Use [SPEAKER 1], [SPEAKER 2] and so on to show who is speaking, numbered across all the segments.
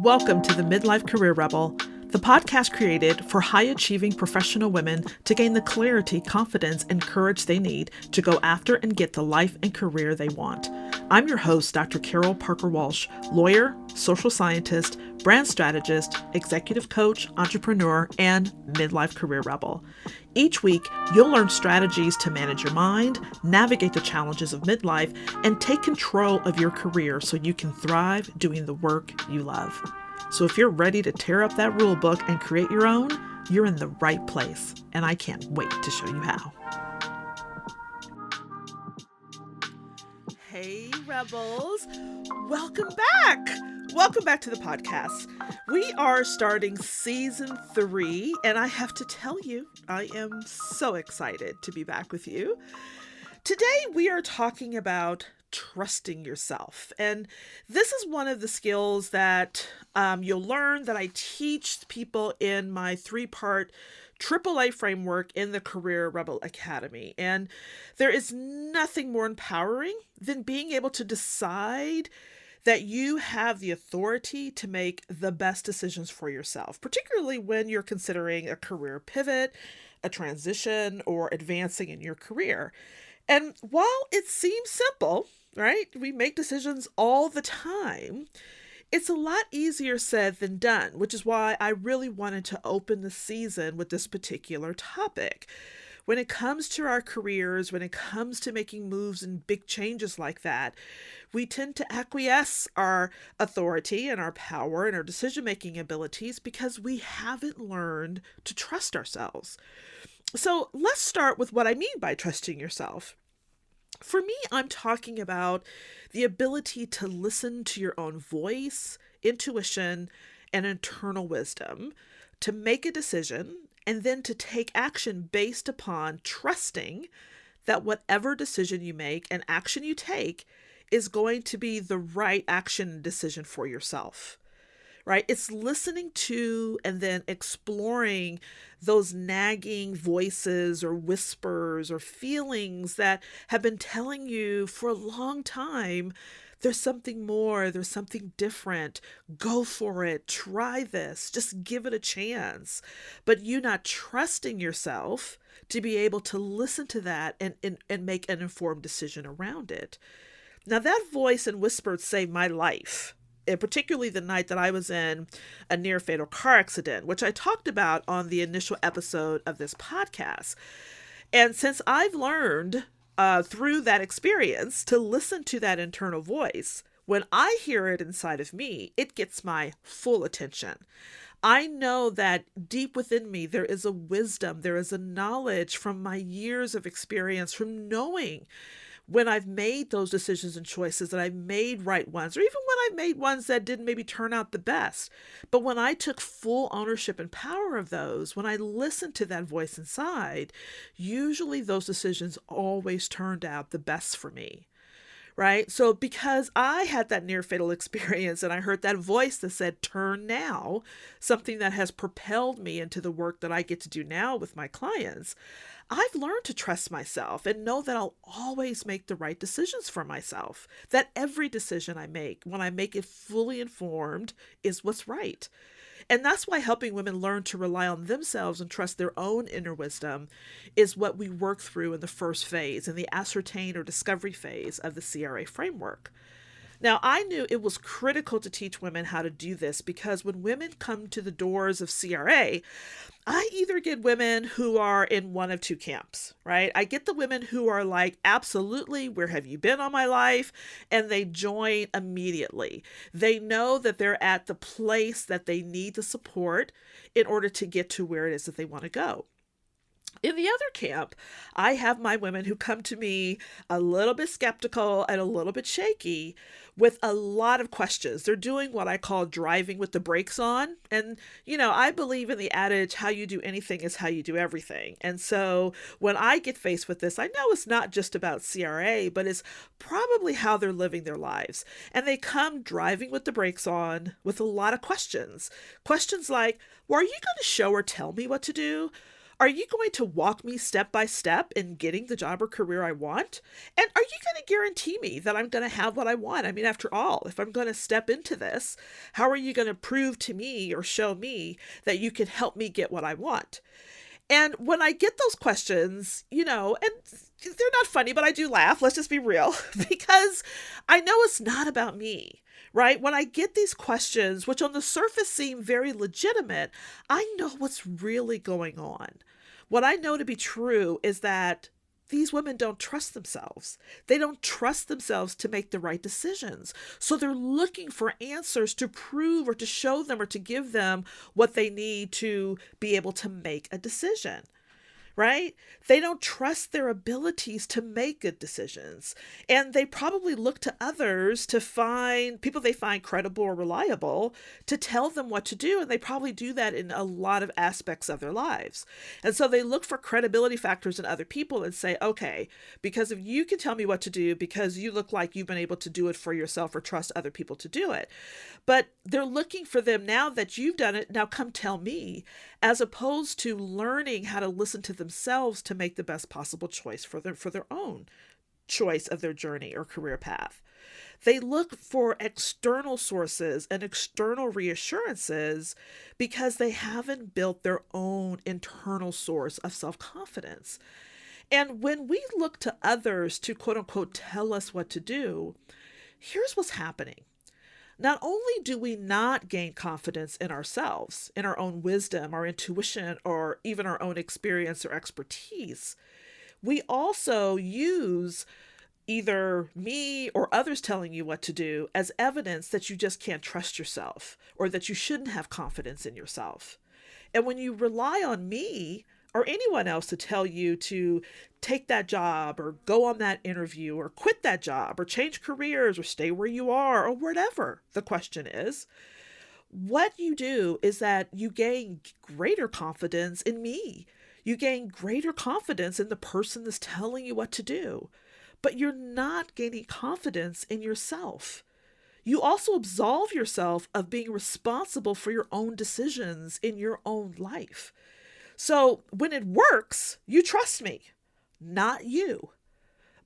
[SPEAKER 1] Welcome to the Midlife Career Rebel, the podcast created for high-achieving professional women to gain the clarity, confidence, and courage they need to go after and get the life and career they want. I'm your host, Dr. Carol Parker Walsh, lawyer, social scientist, brand strategist, executive coach, entrepreneur, and midlife career rebel. Each week, you'll learn strategies to manage your mind, navigate the challenges of midlife, and take control of your career so you can thrive doing the work you love. So if you're ready to tear up that rule book and create your own, you're in the right place, and I can't wait to show you how. Hey, Rebels. Welcome back. Welcome back to the podcast. We are starting season 3, and I have to tell you, I am so excited to be back with you. Today, we are talking about trusting yourself. And this is one of the skills that you'll learn that I teach people in my 3-part AAA framework in the Career Rebel Academy. And there is nothing more empowering than being able to decide that you have the authority to make the best decisions for yourself, particularly when you're considering a career pivot, a transition, or advancing in your career. And while it seems simple, right? We make decisions all the time. It's a lot easier said than done, which is why I really wanted to open the season with this particular topic. When it comes to our careers, when it comes to making moves and big changes like that, we tend to acquiesce our authority and our power and our decision-making abilities because we haven't learned to trust ourselves. So let's start with what I mean by trusting yourself. For me, I'm talking about the ability to listen to your own voice, intuition, and internal wisdom, to make a decision, and then to take action based upon trusting that whatever decision you make and action you take is going to be the right action and decision for yourself. Right? It's listening to and then exploring those nagging voices or whispers or feelings that have been telling you for a long time, there's something more, there's something different, go for it, try this, just give it a chance. But you not trusting yourself to be able to listen to that and make an informed decision around it. Now that voice and whisper saved my life. And particularly the night that I was in a near fatal car accident, which I talked about on the initial episode of this podcast. And since I've learned through that experience to listen to that internal voice, when I hear it inside of me, it gets my full attention. I know that deep within me, there is a wisdom, there is a knowledge from my years of experience, from knowing when I've made those decisions and choices that I've made right ones, or even when I've made ones that didn't maybe turn out the best. But when I took full ownership and power of those, when I listened to that voice inside, usually those decisions always turned out the best for me. Right? So because I had that near fatal experience and I heard that voice that said, turn now, something that has propelled me into the work that I get to do now with my clients, I've learned to trust myself and know that I'll always make the right decisions for myself, that every decision I make, when I make it fully informed, is what's right. And that's why helping women learn to rely on themselves and trust their own inner wisdom is what we work through in the first phase, in the ascertain or discovery phase of the CRA framework. Now, I knew it was critical to teach women how to do this because when women come to the doors of CRA, I either get women who are in one of two camps, right? I get the women who are like, absolutely, where have you been all my life? And they join immediately. They know that they're at the place that they need the support in order to get to where it is that they want to go. In the other camp, I have my women who come to me a little bit skeptical and a little bit shaky with a lot of questions. They're doing what I call driving with the brakes on. And, I believe in the adage, how you do anything is how you do everything. And so when I get faced with this, I know it's not just about CRA, but it's probably how they're living their lives. And they come driving with the brakes on with a lot of questions. Questions like, well, are you going to show or tell me what to do? Are you going to walk me step by step in getting the job or career I want? And are you going to guarantee me that I'm going to have what I want? I mean, after all, if I'm going to step into this, how are you going to prove to me or show me that you can help me get what I want? And when I get those questions, and they're not funny, but I do laugh. Let's just be real, because I know it's not about me, right? When I get these questions, which on the surface seem very legitimate, I know what's really going on. What I know to be true is that these women don't trust themselves. They don't trust themselves to make the right decisions. So they're looking for answers to prove or to show them or to give them what they need to be able to make a decision. Right? They don't trust their abilities to make good decisions. And they probably look to others to find people they find credible or reliable to tell them what to do. And they probably do that in a lot of aspects of their lives. And so they look for credibility factors in other people and say, okay, because if you can tell me what to do, because you look like you've been able to do it for yourself or trust other people to do it. But they're looking for them now that you've done it. Now come tell me, as opposed to learning how to listen to themselves to make the best possible choice for their own choice of their journey or career path. They look for external sources and external reassurances because they haven't built their own internal source of self-confidence. And when we look to others to quote unquote tell us what to do, here's what's happening. Not only do we not gain confidence in ourselves, in our own wisdom, our intuition, or even our own experience or expertise, we also use either me or others telling you what to do as evidence that you just can't trust yourself or that you shouldn't have confidence in yourself. And when you rely on me or anyone else to tell you to take that job or go on that interview or quit that job or change careers or stay where you are or whatever the question is, what you do is that you gain greater confidence in me. You gain greater confidence in the person that's telling you what to do, but you're not gaining confidence in yourself. You also absolve yourself of being responsible for your own decisions in your own life. So when it works, you trust me, not you.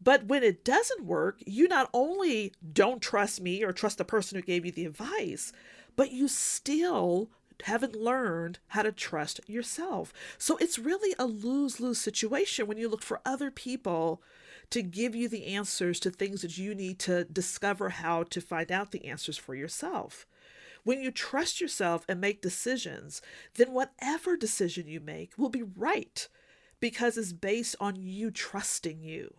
[SPEAKER 1] But when it doesn't work, you not only don't trust me or trust the person who gave you the advice, but you still haven't learned how to trust yourself. So it's really a lose-lose situation when you look for other people to give you the answers to things that you need to discover how to find out the answers for yourself. When you trust yourself and make decisions, then whatever decision you make will be right because it's based on you trusting you.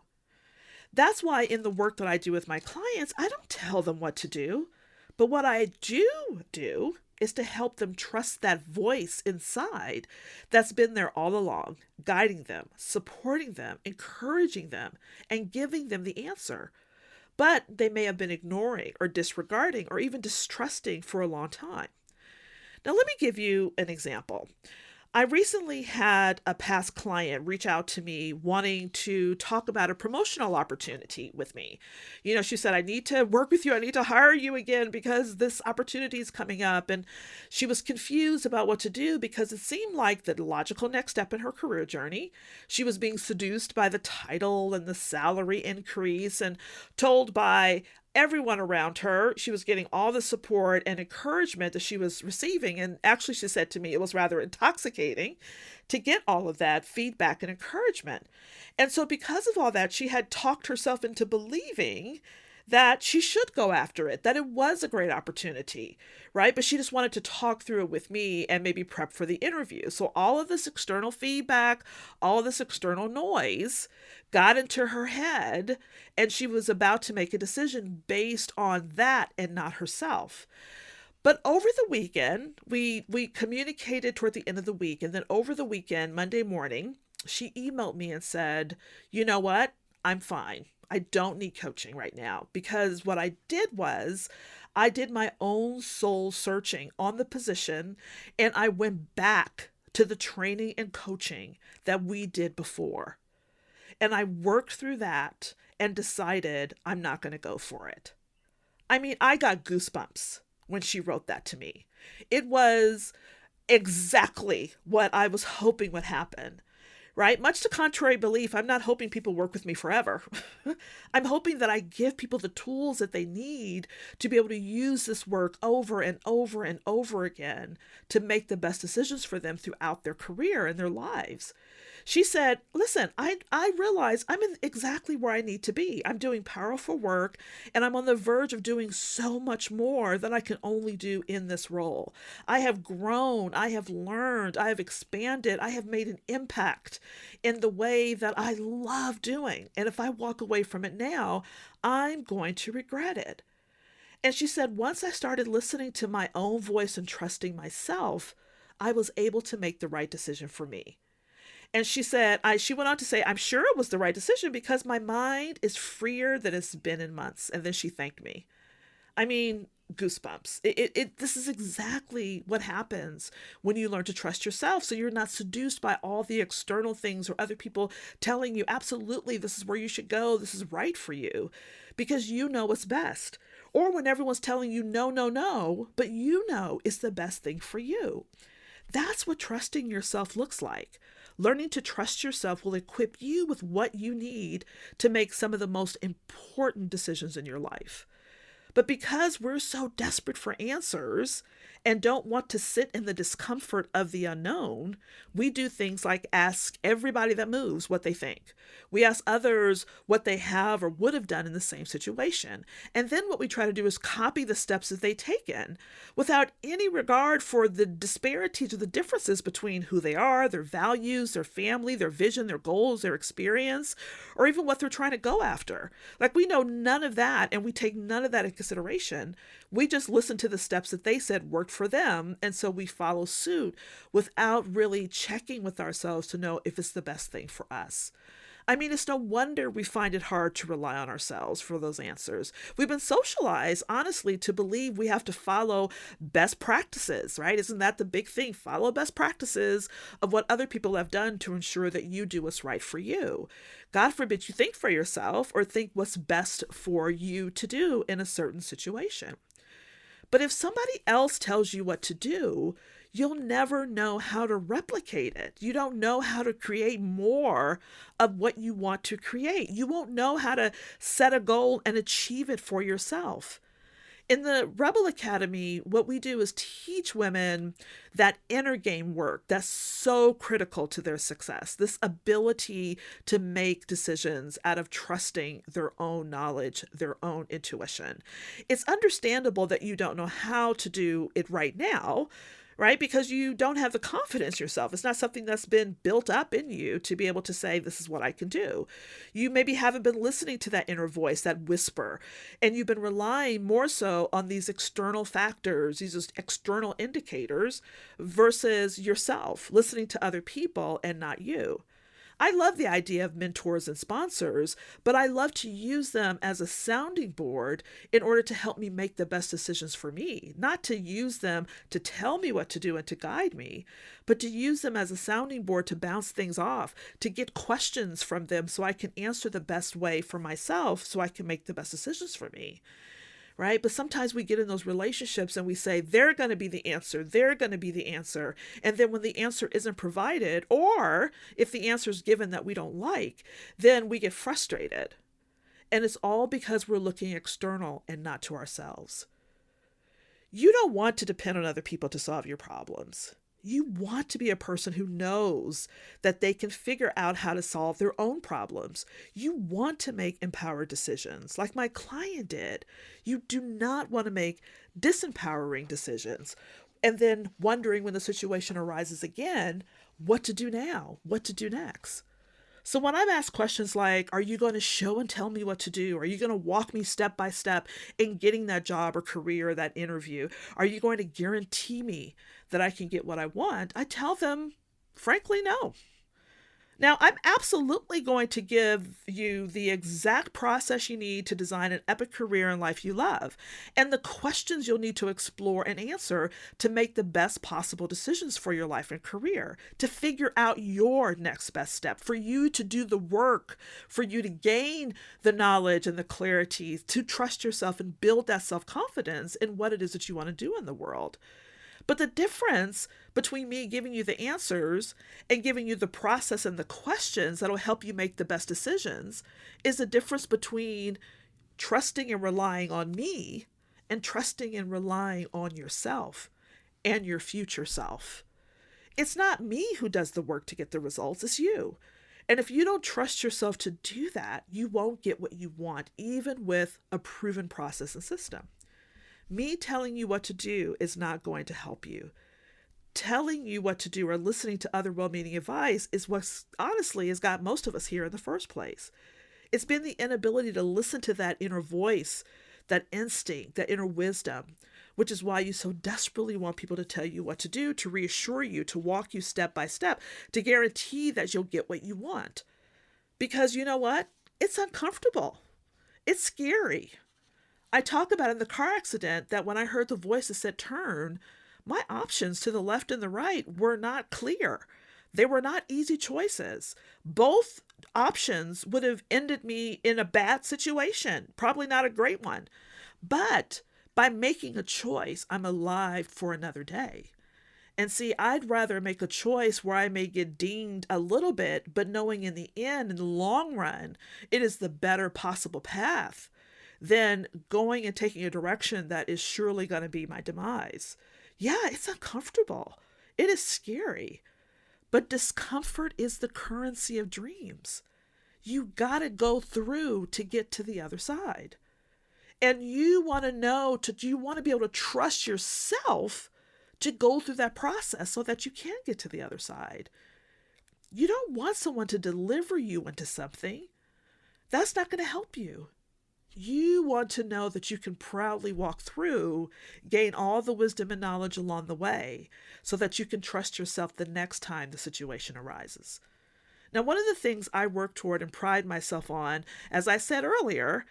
[SPEAKER 1] That's why in the work that I do with my clients, I don't tell them what to do, but what I do is to help them trust that voice inside that's been there all along, guiding them, supporting them, encouraging them, and giving them the answer. But they may have been ignoring or disregarding or even distrusting for a long time. Now, let me give you an example. I recently had a past client reach out to me wanting to talk about a promotional opportunity with me. She said, I need to work with you. I need to hire you again because this opportunity is coming up. And she was confused about what to do because it seemed like the logical next step in her career journey. She was being seduced by the title and the salary increase and told by everyone around her. She was getting all the support and encouragement that she was receiving. And actually, she said to me, it was rather intoxicating to get all of that feedback and encouragement. And so because of all that, she had talked herself into believing that she should go after it, that it was a great opportunity, right? But she just wanted to talk through it with me and maybe prep for the interview. So all of this external feedback, all of this external noise got into her head, and she was about to make a decision based on that and not herself. But over the weekend, we communicated toward the end of the week. And then over the weekend, Monday morning, she emailed me and said, you know what? I'm fine. I don't need coaching right now, because what I did was I did my own soul searching on the position, and I went back to the training and coaching that we did before. And I worked through that and decided I'm not going to go for it. I mean, I got goosebumps when she wrote that to me. It was exactly what I was hoping would happen. right? Much to contrary belief, I'm not hoping people work with me forever. I'm hoping that I give people the tools that they need to be able to use this work over and over and over again to make the best decisions for them throughout their career and their lives. She said, listen, I realize I'm in exactly where I need to be. I'm doing powerful work and I'm on the verge of doing so much more than I can only do in this role. I have grown, I have learned, I have expanded, I have made an impact in the way that I love doing. And if I walk away from it now, I'm going to regret it. And she said, once I started listening to my own voice and trusting myself, I was able to make the right decision for me. And she said, she went on to say, I'm sure it was the right decision because my mind is freer than it's been in months. And then she thanked me. I mean, goosebumps. This is exactly what happens when you learn to trust yourself. So you're not seduced by all the external things or other people telling you, absolutely, this is where you should go. This is right for you because you know what's best. Or when everyone's telling you, no, no, no, but you know it's the best thing for you. That's what trusting yourself looks like. Learning to trust yourself will equip you with what you need to make some of the most important decisions in your life. But because we're so desperate for answers and don't want to sit in the discomfort of the unknown, we do things like ask everybody that moves what they think. We ask others what they have or would have done in the same situation. And then what we try to do is copy the steps that they've taken without any regard for the disparities or the differences between who they are, their values, their family, their vision, their goals, their experience, or even what they're trying to go after. Like we know none of that and we take none of that into consideration. We just listen to the steps that they said worked for them. And so we follow suit without really checking with ourselves to know if it's the best thing for us. I mean, it's no wonder we find it hard to rely on ourselves for those answers. We've been socialized, honestly, to believe we have to follow best practices, right? Isn't that the big thing? Follow best practices of what other people have done to ensure that you do what's right for you. God forbid you think for yourself or think what's best for you to do in a certain situation. But if somebody else tells you what to do, you'll never know how to replicate it. You don't know how to create more of what you want to create. You won't know how to set a goal and achieve it for yourself. In the Rebel Academy, what we do is teach women that inner game work that's so critical to their success, this ability to make decisions out of trusting their own knowledge, their own intuition. It's understandable that you don't know how to do it right now, right? Because you don't have the confidence yourself. It's not something that's been built up in you to be able to say, this is what I can do. You maybe haven't been listening to that inner voice, that whisper, and you've been relying more so on these external factors, these external indicators versus yourself, listening to other people and not you. I love the idea of mentors and sponsors, but I love to use them as a sounding board in order to help me make the best decisions for me, not to use them to tell me what to do and to guide me, but to use them as a sounding board to bounce things off, to get questions from them so I can answer the best way for myself so I can make the best decisions for me. Right? But sometimes we get in those relationships and we say, they're going to be the answer. They're going to be the answer. And then when the answer isn't provided, or if the answer is given that we don't like, then we get frustrated. And it's all because we're looking external and not to ourselves. You don't want to depend on other people to solve your problems. You want to be a person who knows that they can figure out how to solve their own problems. You want to make empowered decisions like my client did. You do not want to make disempowering decisions and then wondering when the situation arises again, what to do now, what to do next. So when I'm asked questions like, are you going to show and tell me what to do? Are you going to walk me step by step in getting that job or career or that interview? Are you going to guarantee me that I can get what I want? I tell them, frankly, no. Now, I'm absolutely going to give you the exact process you need to design an epic career and life you love, and the questions you'll need to explore and answer to make the best possible decisions for your life and career, to figure out your next best step, for you to do the work, for you to gain the knowledge and the clarity, to trust yourself and build that self-confidence in what it is that you want to do in the world. But the difference between me giving you the answers and giving you the process and the questions that'll help you make the best decisions is the difference between trusting and relying on me and trusting and relying on yourself and your future self. It's not me who does the work to get the results, it's you. And if you don't trust yourself to do that, you won't get what you want, even with a proven process and system. Me telling you what to do is not going to help you. Telling you what to do or listening to other well-meaning advice is what honestly has got most of us here in the first place. It's been the inability to listen to that inner voice, that instinct, that inner wisdom, which is why you so desperately want people to tell you what to do, to reassure you, to walk you step by step, to guarantee that you'll get what you want. Because you know what? It's uncomfortable. It's scary. I talk about in the car accident that when I heard the voice that said turn, my options to the left and the right were not clear. They were not easy choices. Both options would have ended me in a bad situation, probably not a great one. But by making a choice, I'm alive for another day. And see, I'd rather make a choice where I may get dinged a little bit, but knowing in the end, in the long run, it is the better possible path than going and taking a direction that is surely going to be my demise. Yeah, it's uncomfortable. It is scary. But discomfort is the currency of dreams. You got to go through to get to the other side. And you want to be able to trust yourself to go through that process so that you can get to the other side. You don't want someone to deliver you into something. That's not going to help you. You want to know that you can proudly walk through, gain all the wisdom and knowledge along the way, so that you can trust yourself the next time the situation arises. Now, one of the things I work toward and pride myself on, as I said earlier,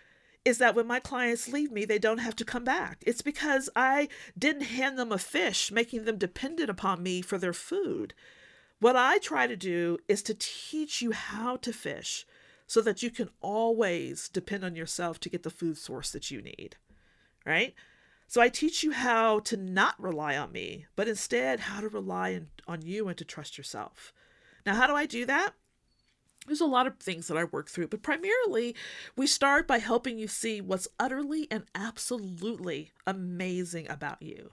[SPEAKER 1] is that when my clients leave me, they don't have to come back. It's because I didn't hand them a fish, making them dependent upon me for their food. What I try to do is to teach you how to fish so that you can always depend on yourself to get the food source that you need, right? So I teach you how to not rely on me, but instead how to rely on you and to trust yourself. Now, how do I do that? There's a lot of things that I work through, but primarily we start by helping you see what's utterly and absolutely amazing about you,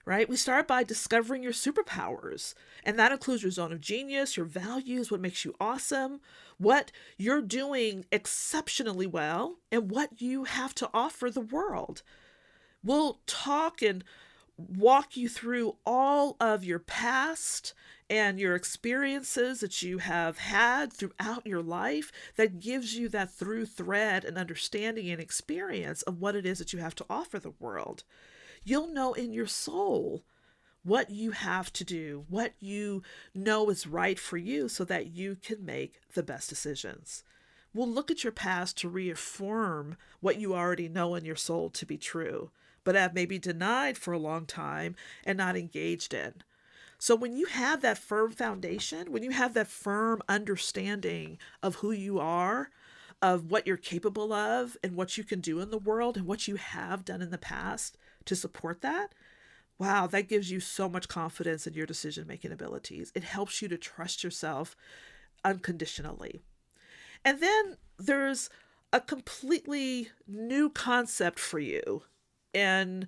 [SPEAKER 1] right? We start by discovering your superpowers, and that includes your zone of genius, your values, what makes you awesome, what you're doing exceptionally well, and what you have to offer the world. We'll talk and walk you through all of your past and your experiences that you have had throughout your life that gives you that through thread and understanding and experience of what it is that you have to offer the world. You'll know in your soul what you have to do, what you know is right for you so that you can make the best decisions. We'll look at your past to reaffirm what you already know in your soul to be true, but have maybe denied for a long time and not engaged in. So when you have that firm foundation, when you have that firm understanding of who you are, of what you're capable of, and what you can do in the world, and what you have done in the past to support that, wow, that gives you so much confidence in your decision-making abilities. It helps you to trust yourself unconditionally. And then there's a completely new concept for you in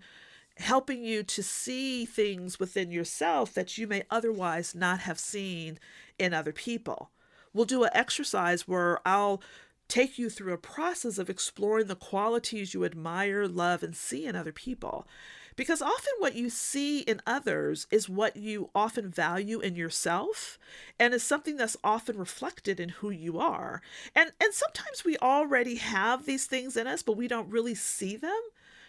[SPEAKER 1] helping you to see things within yourself that you may otherwise not have seen in other people. We'll do an exercise where I'll take you through a process of exploring the qualities you admire, love, and see in other people. Because often what you see in others is what you often value in yourself and is something that's often reflected in who you are. And sometimes we already have these things in us, but we don't really see them.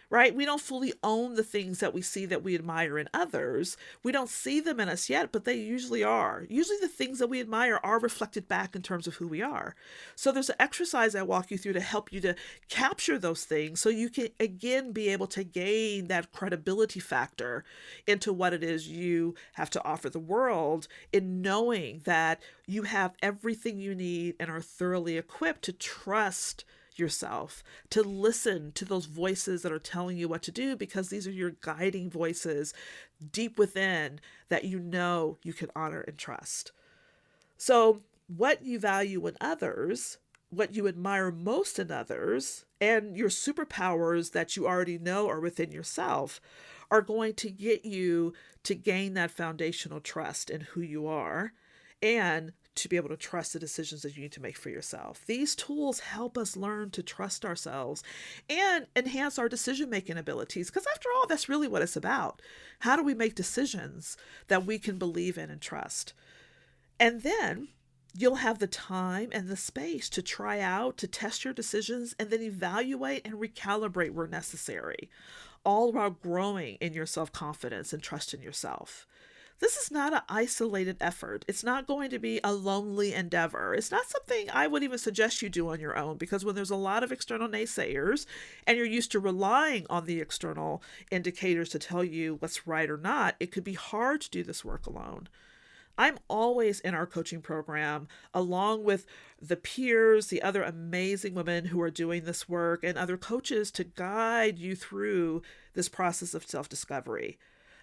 [SPEAKER 1] Right? We don't fully own the things that we see that we admire in others. We don't see them in us yet, but they usually are. Usually the things that we admire are reflected back in terms of who we are. So there's an exercise I walk you through to help you to capture those things so you can again be able to gain that credibility factor into what it is you have to offer the world in knowing that you have everything you need and are thoroughly equipped to trust yourself, to listen to those voices that are telling you what to do, because these are your guiding voices deep within that you can honor and trust. So what you value in others, what you admire most in others, and your superpowers that you already know are within yourself are going to get you to gain that foundational trust in who you are and to be able to trust the decisions that you need to make for yourself. These tools help us learn to trust ourselves and enhance our decision-making abilities, because after all, that's really what it's about. How do we make decisions that we can believe in and trust? And then you'll have the time and the space to try out, to test your decisions, and then evaluate and recalibrate where necessary, all while growing in your self-confidence and trust in yourself. This is not an isolated effort. It's not going to be a lonely endeavor. It's not something I would even suggest you do on your own, because when there's a lot of external naysayers and you're used to relying on the external indicators to tell you what's right or not, it could be hard to do this work alone. I'm always in our coaching program, along with the peers, the other amazing women who are doing this work, and other coaches to guide you through this process of self-discovery.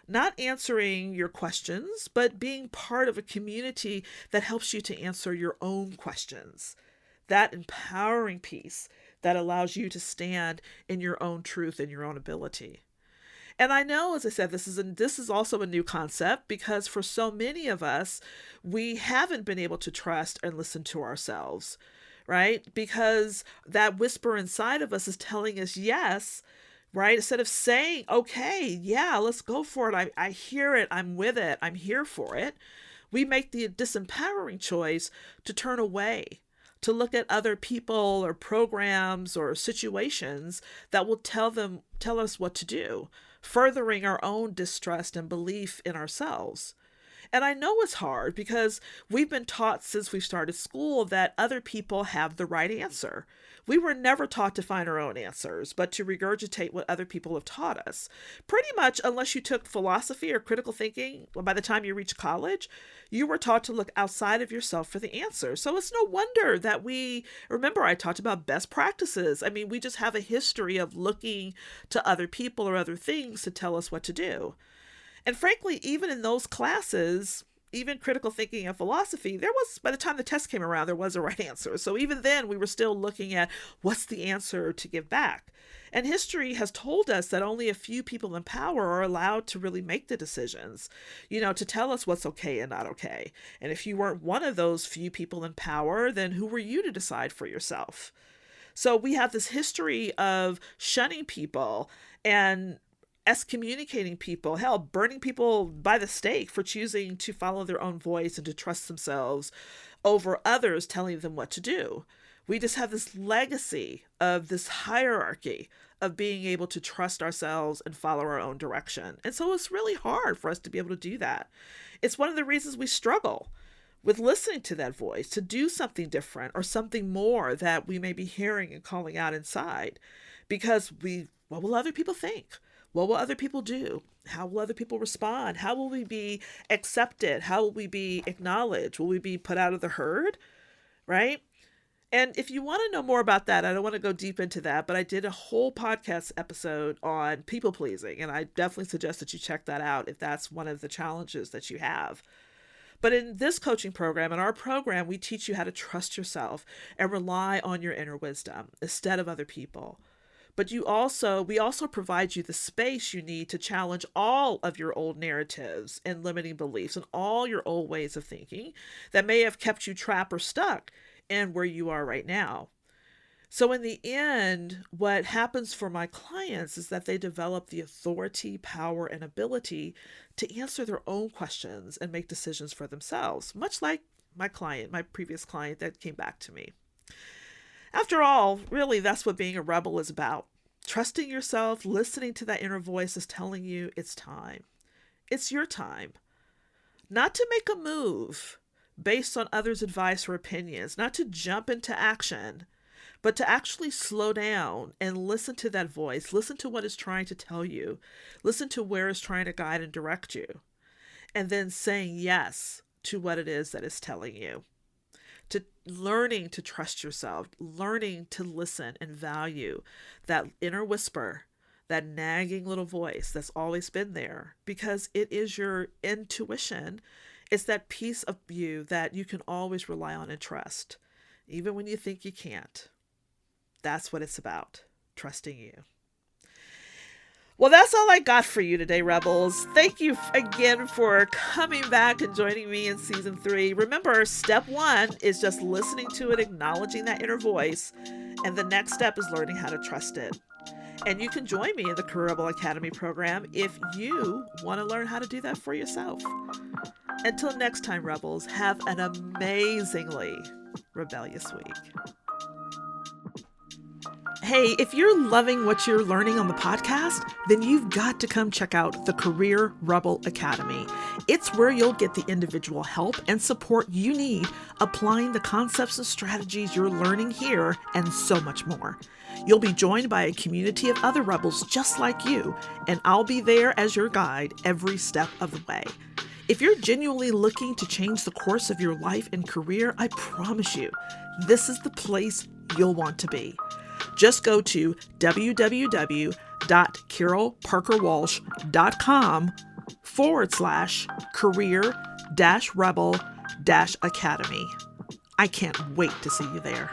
[SPEAKER 1] Not answering your questions, but being part of a community that helps you to answer your own questions. That empowering piece that allows you to stand in your own truth and your own ability. And I know, as I said, this is also a new concept, because for so many of us, we haven't been able to trust and listen to ourselves, right? Because that whisper inside of us is telling us yes, right? Instead of saying, okay, yeah, let's go for it. I hear it. I'm with it. I'm here for it. We make the disempowering choice to turn away, to look at other people or programs or situations that will tell us what to do, furthering our own distrust and belief in ourselves. And I know it's hard, because we've been taught since we started school that other people have the right answer. We were never taught to find our own answers, but to regurgitate what other people have taught us. Pretty much, unless you took philosophy or critical thinking, by the time you reached college, you were taught to look outside of yourself for the answer. So it's no wonder that remember I talked about best practices. I mean, we just have a history of looking to other people or other things to tell us what to do. And frankly, even in those classes, even critical thinking and philosophy, by the time the test came around, there was a right answer. So even then, we were still looking at what's the answer to give back. And history has told us that only a few people in power are allowed to really make the decisions, to tell us what's okay and not okay. And if you weren't one of those few people in power, then who were you to decide for yourself? So we have this history of shunning people and excommunicating people, hell, burning people by the stake for choosing to follow their own voice and to trust themselves over others telling them what to do. We just have this legacy of this hierarchy of being able to trust ourselves and follow our own direction. And so it's really hard for us to be able to do that. It's one of the reasons we struggle with listening to that voice, to do something different or something more that we may be hearing and calling out inside. Because what will other people think? What will other people do? How will other people respond? How will we be accepted? How will we be acknowledged? Will we be put out of the herd? Right? And if you want to know more about that, I don't want to go deep into that, but I did a whole podcast episode on people pleasing, and I definitely suggest that you check that out if that's one of the challenges that you have. But in this coaching program, in our program, we teach you how to trust yourself and rely on your inner wisdom instead of other people. But we also provide you the space you need to challenge all of your old narratives and limiting beliefs and all your old ways of thinking that may have kept you trapped or stuck in where you are right now. So in the end, what happens for my clients is that they develop the authority, power, and ability to answer their own questions and make decisions for themselves, much like my previous client that came back to me. After all, really, that's what being a rebel is about. Trusting yourself, listening to that inner voice is telling you it's time. It's your time. Not to make a move based on others' advice or opinions, not to jump into action, but to actually slow down and listen to that voice, listen to what it's trying to tell you, listen to where it's trying to guide and direct you, and then saying yes to what it is that it's telling you. to learning to trust yourself, learning to listen and value that inner whisper, that nagging little voice that's always been there, because it is your intuition. It's that piece of you that you can always rely on and trust, even when you think you can't. That's what it's about, trusting you. Well, that's all I got for you today, Rebels. Thank you again for coming back and joining me in season 3. Remember, step 1 is just listening to it, acknowledging that inner voice. And the next step is learning how to trust it. And you can join me in the Career Rebel Academy program if you want to learn how to do that for yourself. Until next time, Rebels, have an amazingly rebellious week. Hey, if you're loving what you're learning on the podcast, then you've got to come check out the Career Rebel Academy. It's where you'll get the individual help and support you need applying the concepts and strategies you're learning here and so much more. You'll be joined by a community of other rebels just like you, and I'll be there as your guide every step of the way. If you're genuinely looking to change the course of your life and career, I promise you, this is the place you'll want to be. Just go to www.carolparkerwalsh.com/career-rebel-academy. I can't wait to see you there.